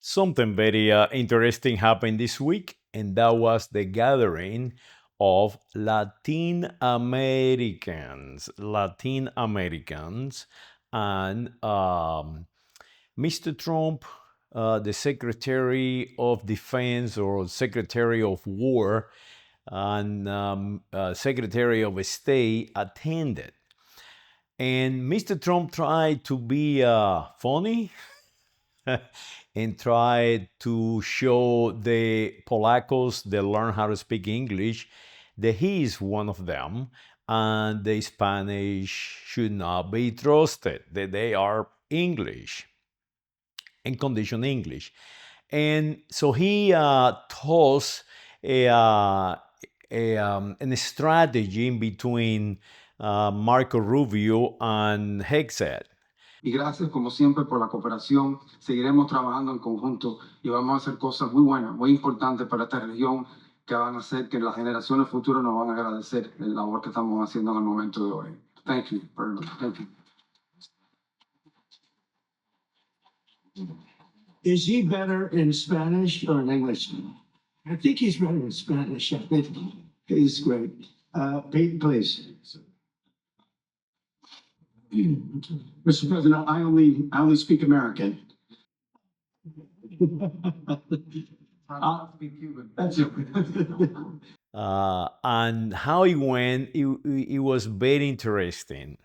Something very interesting happened this week, and that was the gathering of Latin Americans. Latin Americans, and Mr. Trump, the Secretary of Defense or Secretary of War, and Secretary of State attended. And Mr. Trump tried to be funny and tried to show the Polacos that learn how to speak English that he is one of them and the Spanish should not be trusted, that they are English and condition English. And so he tossed a strategy in between Marco Rubio and Hegseth. Y gracias como siempre por la cooperación. Seguiremos trabajando en conjunto y vamos a hacer cosas muy buenas, muy importantes para esta región que van a hacer que las generaciones futuras nos van a agradecer la labor que estamos haciendo en el momento de hoy. Thank you very much. Thank you. Is he better in Spanish or in English? I think he's better in Spanish. I think he's great. Pete, please. Mr. President, I only speak American. That's it. And how it went, it was very interesting.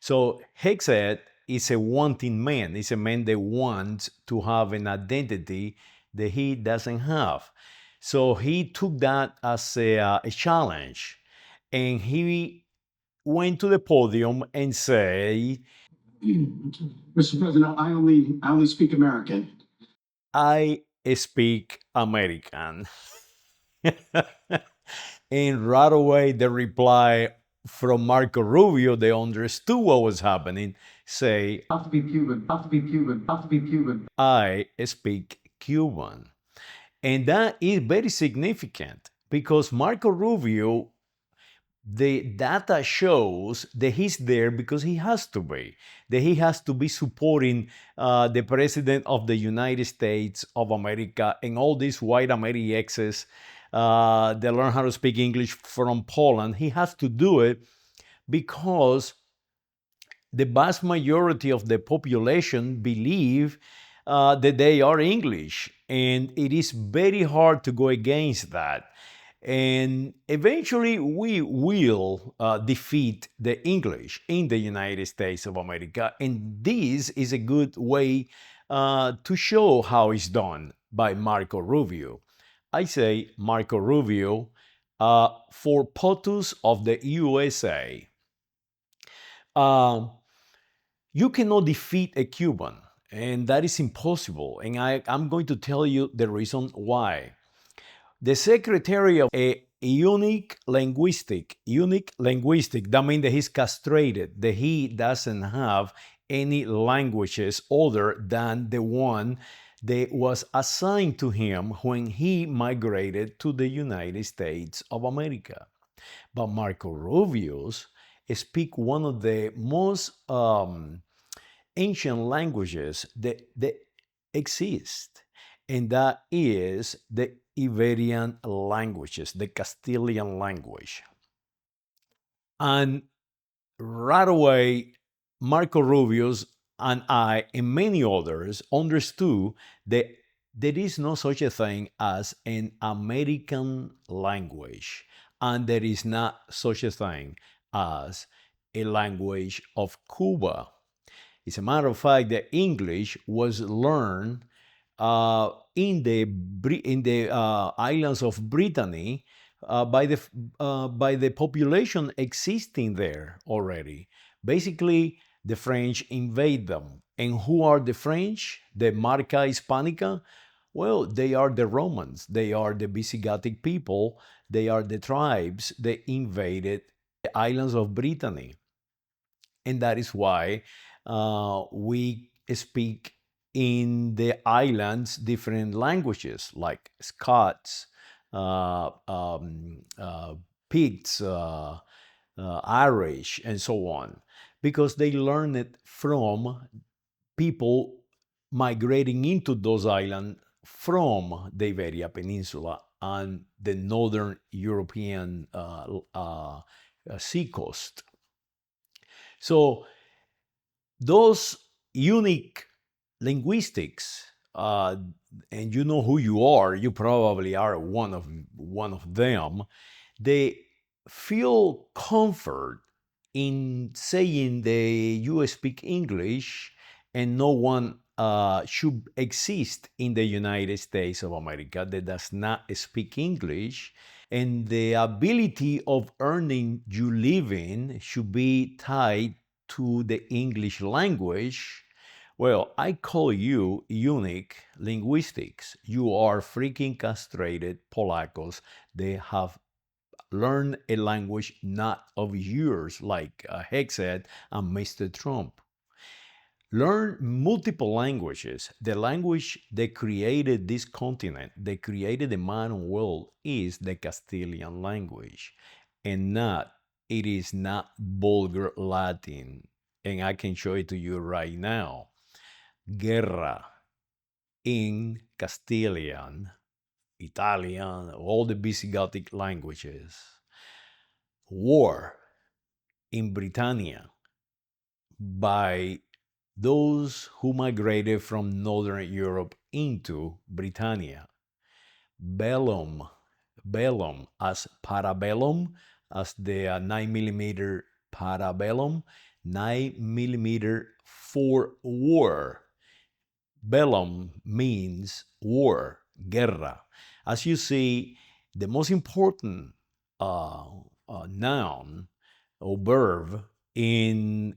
So Hegseth is a wanting man. He's a man that wants to have an identity that he doesn't have. So he took that as a challenge, and he went to the podium and say, Mr. President, I only speak American. I speak American. And right away, the reply from Marco Rubio, they understood what was happening, say, I speak Cuban. I speak Cuban. I speak Cuban. I speak Cuban. And that is very significant because Marco Rubio, the data shows that he's there because he has to be, that he has to be supporting the President of the United States of America and all these white Americans that learn how to speak English from Poland. He has to do it because the vast majority of the population believe that they are English, and it is very hard to go against that. And eventually, we will defeat the English in the United States of America. And this is a good way to show how it's done by Marco Rubio. I say Marco Rubio for POTUS of the USA. You cannot defeat a Cuban, and that is impossible. And I'm going to tell you the reason why. The secretary of a Eunuch Linguistic, that means that he's castrated, that he doesn't have any languages other than the one that was assigned to him when he migrated to the United States of America. But Marco Rubio's speak one of the most ancient languages that exist, and that is the Iberian languages, the Castilian language. And right away, Marco Rubio's and I and many others understood that there is no such a thing as an American language, and there is not such a thing as a language of Cuba. As a matter of fact, the English was learned in the islands of Brittany by the population existing there already. Basically, the French invade them. And who are the French? The Marca Hispanica? Well, they are the Romans. They are the Visigothic people. They are the tribes that invaded the islands of Brittany. And that is why we speak in the islands different languages like Scots, Picts, Irish, and so on, because they learn it from people migrating into those islands from the Iberia Peninsula and the northern European seacoast. So those unique linguistics, and you know who you are, you probably are one of them. They feel comfort in saying that you speak English and no one should exist in the United States of America that does not speak English, and the ability of earning your living should be tied to the English language. Well, I call you eunuch linguistics. You are freaking castrated Polacos. They have learned a language not of yours, like Hegseth and Mr. Trump. Learn multiple languages. The language that created this continent, that created the modern world, is the Castilian language, and it is not vulgar Latin. And I can show it to you right now. Guerra in Castilian, Italian, all the Visigothic languages. War in Britannia by those who migrated from Northern Europe into Britannia. Bellum as parabellum, as the 9mm parabellum, 9mm for war. Bellum means war, guerra. As you see, the most important noun or verb in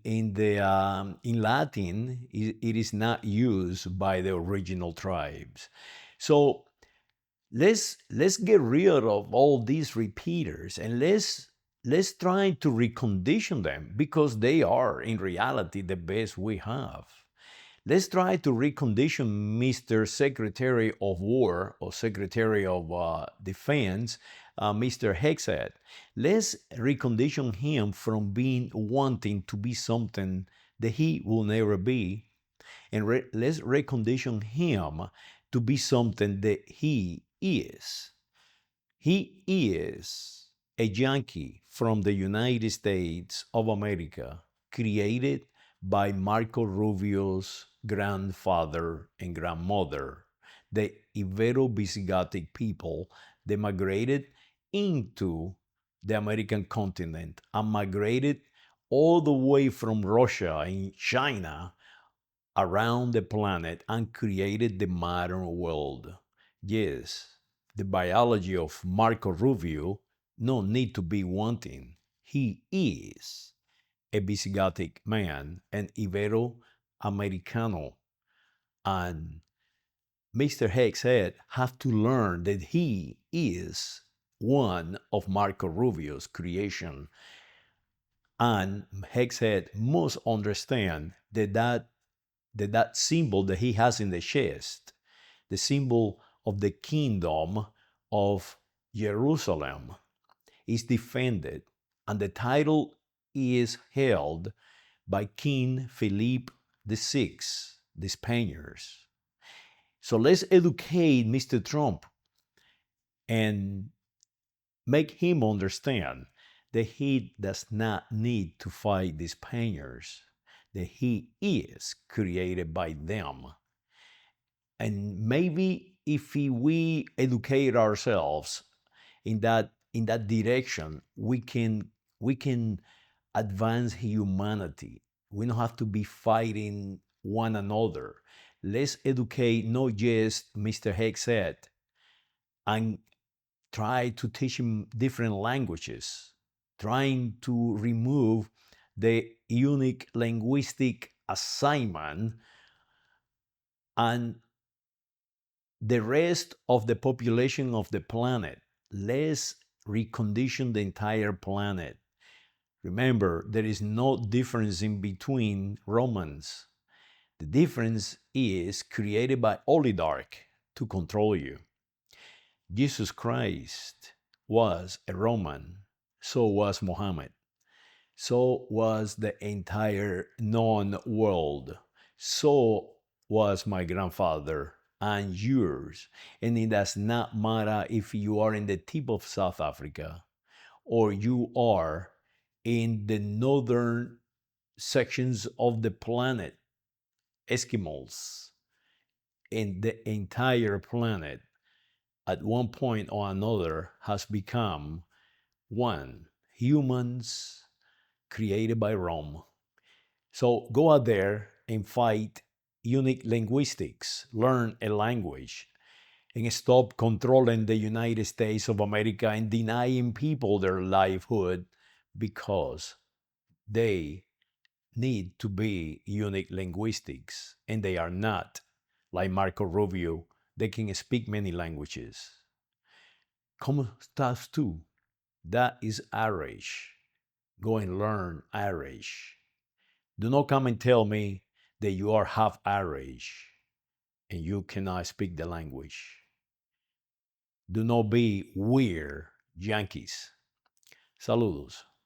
Latin, it is not used by the original tribes. So let's get rid of all these repeaters, and let's try to recondition them, because they are in reality the best we have. Let's try to recondition Mr. Secretary of War or Secretary of Defense, Mr. Hegseth. Let's recondition him from being wanting to be something that he will never be, and let's recondition him to be something that he is. He is a Yankee from the United States of America, created by Marco Rubio's grandfather and grandmother, the Ibero-Visigothic people that migrated into the American continent and migrated all the way from Russia and China around the planet and created the modern world. Yes, the biology of Marco Rubio no need to be wanting. He is a Visigothic man, an Ibero-Americano. And Mr. Hegseth have to learn that he is one of Marco Rubio's creation. And Hegseth must understand that symbol that he has in the chest, the symbol of the kingdom of Jerusalem, is defended, and the title is held by King Philip VI, the Spaniards. So let's educate Mr. Trump and make him understand that he does not need to fight the Spaniards, that he is created by them. And maybe if we educate ourselves in that direction, we can advance humanity. We don't have to be fighting one another. Let's educate not just Mr. Hegseth and try to teach him different languages, trying to remove the unique linguistic assignment, and the rest of the population of the planet. Let's recondition the entire planet. Remember, there is no difference in between Romans. The difference is created by oligarch to control you. Jesus Christ was a Roman, so was Muhammad, so was the entire known world, so was my grandfather and yours. And it does not matter if you are in the tip of South Africa or you are in the northern sections of the planet, Eskimos, and the entire planet at one point or another has become one, humans created by Rome. So go out there and fight unique linguistics, learn a language, and stop controlling the United States of America and denying people their livelihood because they need to be unique linguistics, and they are not. Like Marco Rubio, they can speak many languages. ¿Cómo estás tú? That is Irish. Go and learn Irish. Do not come and tell me that you are half Irish and you cannot speak the language. Do not be weird, Yankees. Saludos.